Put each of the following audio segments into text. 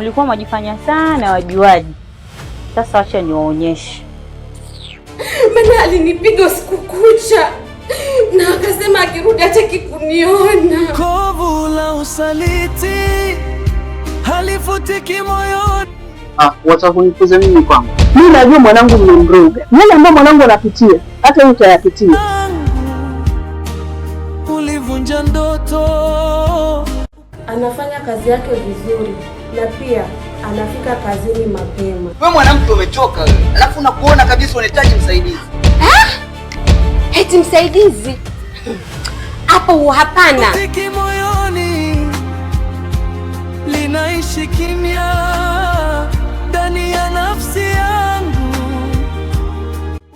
Mlikuwa mwajifanya sana wajuaji. Sasa acha niwaonyeshe. Maana alinipiga usiku kucha na akasema akirudi hataki kuniona. Kovu la usaliti halifutiki moyoni. Watakunikuza mimi kwangu. Mimi najua mwanangu ni mroga. Yale ambayo mwanangu anapitia, hata wewe utayapitia. Ulivunja ndoto. Anafanya kazi yake vizuri na pia anafika kazini mapema. Wewe mwanamke umechoka wewe. Alafu unakuona kabisa unahitaji msaidizi. Eti msaidizi? Hapo hapana. Tiki moyoni linaishi kimya ndani ya nafsi yangu.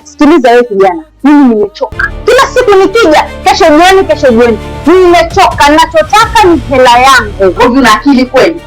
Sikiliza wewe kijana, mimi nimechoka. Kila siku nikija, kesho jioni. Nimechoka, ninachotaka ni hela yangu. Wewe una akili kweli?